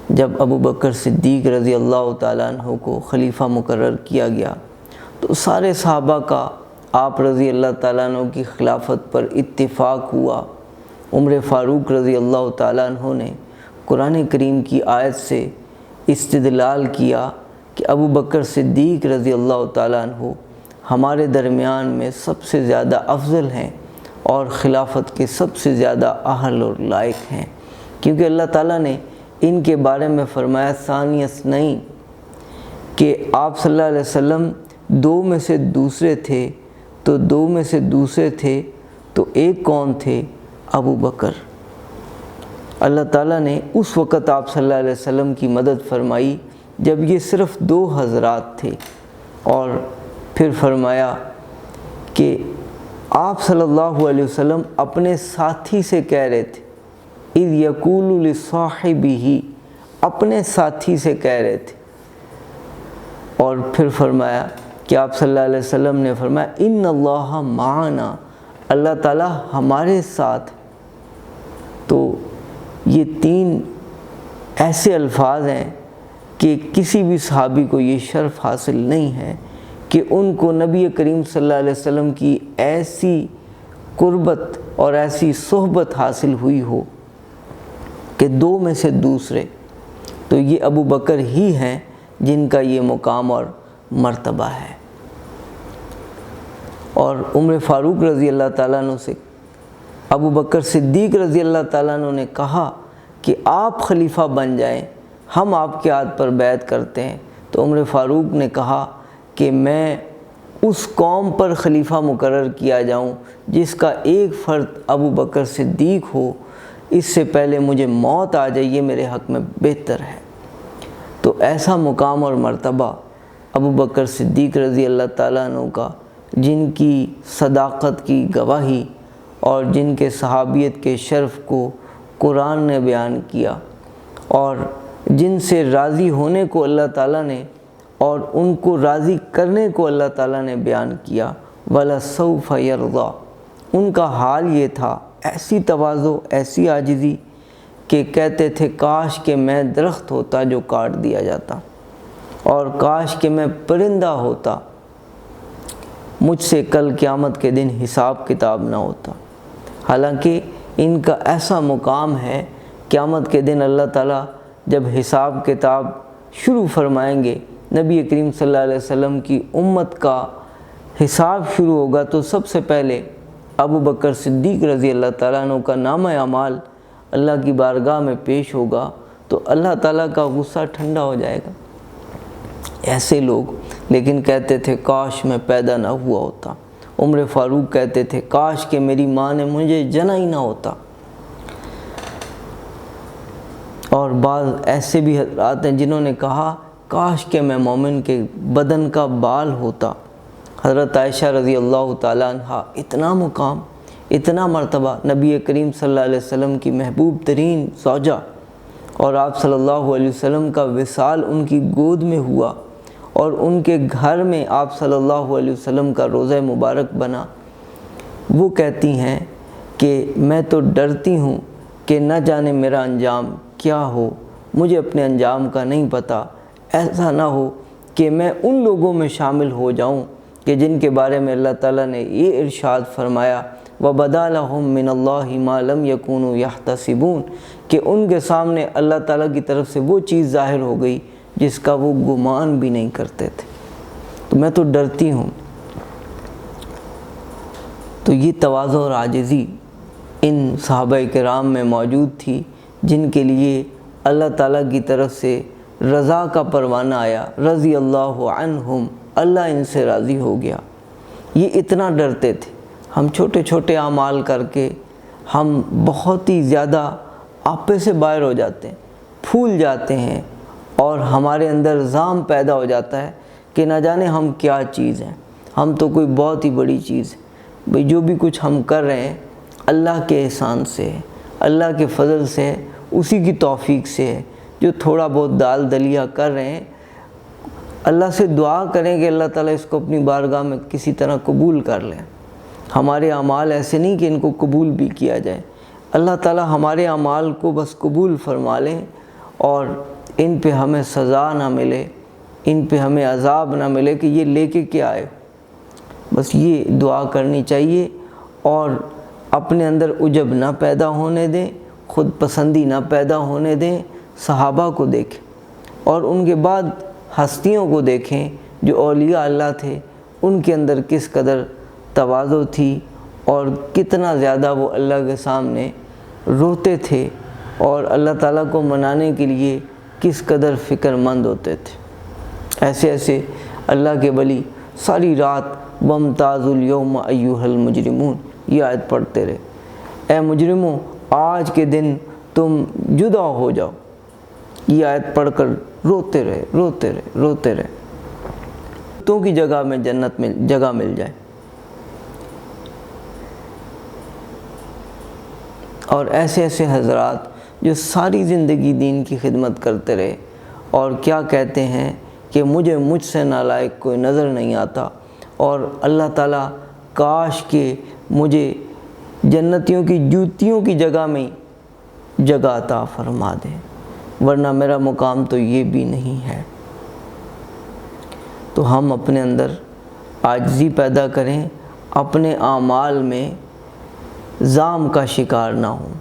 جب ابو بکر صدیق رضی اللہ تعالیٰ عنہ کو خلیفہ مقرر کیا گیا تو سارے صحابہ کا آپ رضی اللہ تعالیٰ عنہ کی خلافت پر اتفاق ہوا۔ عمر فاروق رضی اللہ تعالیٰ عنہ نے قرآن کریم کی آیت سے استدلال کیا کہ ابو بکر صدیق رضی اللہ تعالیٰ عنہ ہمارے درمیان میں سب سے زیادہ افضل ہیں اور خلافت کے سب سے زیادہ اہل اور لائق ہیں، کیونکہ اللہ تعالیٰ نے ان کے بارے میں فرمایا ثانی اثنین کہ آپ صلی اللہ علیہ وسلم دو میں سے دوسرے تھے، تو دو میں سے دوسرے تھے تو ایک کون تھے؟ ابو بکر۔ اللہ تعالیٰ نے اس وقت آپ صلی اللہ علیہ وسلم کی مدد فرمائی جب یہ صرف دو حضرات تھے، اور پھر فرمایا کہ آپ صلی اللہ علیہ وسلم اپنے ساتھی سے کہہ رہے تھے، اذ یقول لصاحبہ، اپنے ساتھی سے کہہ رہے تھے، اور پھر فرمایا کہ آپ صلی اللہ علیہ وسلم نے فرمایا ان اللہ معنا، اللہ تعالیٰ ہمارے ساتھ۔ تو یہ تین ایسے الفاظ ہیں کہ کسی بھی صحابی کو یہ شرف حاصل نہیں ہے کہ ان کو نبی کریم صلی اللہ علیہ وسلم کی ایسی قربت اور ایسی صحبت حاصل ہوئی ہو کہ دو میں سے دوسرے، تو یہ ابو بکر ہی ہیں جن کا یہ مقام اور مرتبہ ہے۔ اور عمر فاروق رضی اللہ تعالیٰ عنہ سے ابو بکر صدیق رضی اللہ تعالیٰ عنہ نے کہا کہ آپ خلیفہ بن جائیں، ہم آپ کے ہاتھ پر بیعت کرتے ہیں، تو عمر فاروق نے کہا کہ میں اس قوم پر خلیفہ مقرر کیا جاؤں جس کا ایک فرد ابو بکر صدیق ہو، اس سے پہلے مجھے موت آ جائے، یہ میرے حق میں بہتر ہے۔ تو ایسا مقام اور مرتبہ ابو بکر صدیق رضی اللہ تعالیٰ عنہ کا، جن کی صداقت کی گواہی اور جن کے صحابیت کے شرف کو قرآن نے بیان کیا، اور جن سے راضی ہونے کو اللہ تعالیٰ نے اور ان کو راضی کرنے کو اللہ تعالیٰ نے بیان کیا، وَلَسَوْفَ يَرْضَى، ان کا حال یہ تھا، ایسی تواضع، ایسی عاجزی کہ کہتے تھے کاش کہ میں درخت ہوتا جو کاٹ دیا جاتا، اور کاش کہ میں پرندہ ہوتا، مجھ سے کل قیامت کے دن حساب کتاب نہ ہوتا۔ حالانکہ ان کا ایسا مقام ہے، قیامت کے دن اللہ تعالیٰ جب حساب کتاب شروع فرمائیں گے، نبی کریم صلی اللہ علیہ وسلم کی امت کا حساب شروع ہوگا، تو سب سے پہلے ابو بکر صدیق رضی اللہ تعالیٰ عنہ کا نامہ اعمال اللہ کی بارگاہ میں پیش ہوگا، تو اللہ تعالیٰ کا غصہ ٹھنڈا ہو جائے گا۔ ایسے لوگ لیکن کہتے تھے کاش میں پیدا نہ ہوا ہوتا۔ عمر فاروق کہتے تھے کاش کہ میری ماں نے مجھے جنا ہی نہ ہوتا۔ اور بعض ایسے بھی حضرات ہیں جنہوں نے کہا کاش کہ میں مومن کے بدن کا بال ہوتا۔ حضرت عائشہ رضی اللہ تعالیٰ عنہ، اتنا مقام، اتنا مرتبہ، نبی کریم صلی اللہ علیہ وسلم کی محبوب ترین زوجہ، اور آپ صلی اللہ علیہ وسلم کا وصال ان کی گود میں ہوا، اور ان کے گھر میں آپ صلی اللہ علیہ وسلم کا روضہ مبارک بنا۔ وہ کہتی ہیں کہ میں تو ڈرتی ہوں کہ نہ جانے میرا انجام کیا ہو، مجھے اپنے انجام کا نہیں پتہ، ایسا نہ ہو کہ میں ان لوگوں میں شامل ہو جاؤں کہ جن کے بارے میں اللہ تعالیٰ نے یہ ارشاد فرمایا وَبَدَا لَهُم مِّنَ اللَّهِ مَا لَمْ يَكُونُوا يَحْتَسِبُونَ، کہ ان کے سامنے اللہ تعالیٰ کی طرف سے وہ چیز ظاہر ہو گئی جس کا وہ گمان بھی نہیں کرتے تھے۔ تو میں تو ڈرتی ہوں۔ تو یہ تواضع اور عاجزی ان صحابہ کرام میں موجود تھی، جن کے لیے اللہ تعالیٰ کی طرف سے رضا کا پروانہ آیا، رضی اللہ عنہم، اللہ ان سے راضی ہو گیا۔ یہ اتنا ڈرتے تھے۔ ہم چھوٹے چھوٹے اعمال کر کے ہم بہت ہی زیادہ آپے سے باہر ہو جاتے ہیں، پھول جاتے ہیں، اور ہمارے اندر زام پیدا ہو جاتا ہے کہ نہ جانے ہم کیا چیز ہیں، ہم تو کوئی بہت ہی بڑی چیز ہے۔ بھئی جو بھی کچھ ہم کر رہے ہیں اللہ کے احسان سے ہے، اللہ کے فضل سے ہے، اسی کی توفیق سے ہے۔ جو تھوڑا بہت دال دلیا کر رہے ہیں، اللہ سے دعا کریں کہ اللہ تعالیٰ اس کو اپنی بارگاہ میں کسی طرح قبول کر لیں۔ ہمارے اعمال ایسے نہیں کہ ان کو قبول بھی کیا جائے، اللہ تعالیٰ ہمارے اعمال کو بس قبول فرما لیں اور ان پہ ہمیں سزا نہ ملے، ان پہ ہمیں عذاب نہ ملے کہ یہ لے کے کیا آئے۔ بس یہ دعا کرنی چاہیے، اور اپنے اندر عجب نہ پیدا ہونے دیں، خود پسندی نہ پیدا ہونے دیں۔ صحابہ کو دیکھیں اور ان کے بعد ہستیوں کو دیکھیں جو اولیاء اللہ تھے، ان کے اندر کس قدر تواضع تھی اور کتنا زیادہ وہ اللہ کے سامنے روتے تھے، اور اللہ تعالیٰ کو منانے کے لیے کس قدر فکر مند ہوتے تھے۔ ایسے ایسے اللہ کے ولی ساری رات وَامْتَازُوا الْيَوْمَ أَيُّهَا الْمُجْرِمُونَ یہ آیت پڑھتے رہے، اے مجرموں آج کے دن تم جدا ہو جاؤ۔ یہ آیت پڑھ کر روتے رہے تو کی جگہ میں جنت میں جگہ مل جائے۔ اور ایسے ایسے حضرات جو ساری زندگی دین کی خدمت کرتے رہے، اور کیا کہتے ہیں کہ مجھ سے نالائق کوئی نظر نہیں آتا، اور اللہ تعالیٰ کاش کہ مجھے جنتیوں کی جوتیوں کی جگہ میں جگہ عطا فرما دے، ورنہ میرا مقام تو یہ بھی نہیں ہے۔ تو ہم اپنے اندر عاجزی پیدا کریں، اپنے اعمال میں زام کا شکار نہ ہوں۔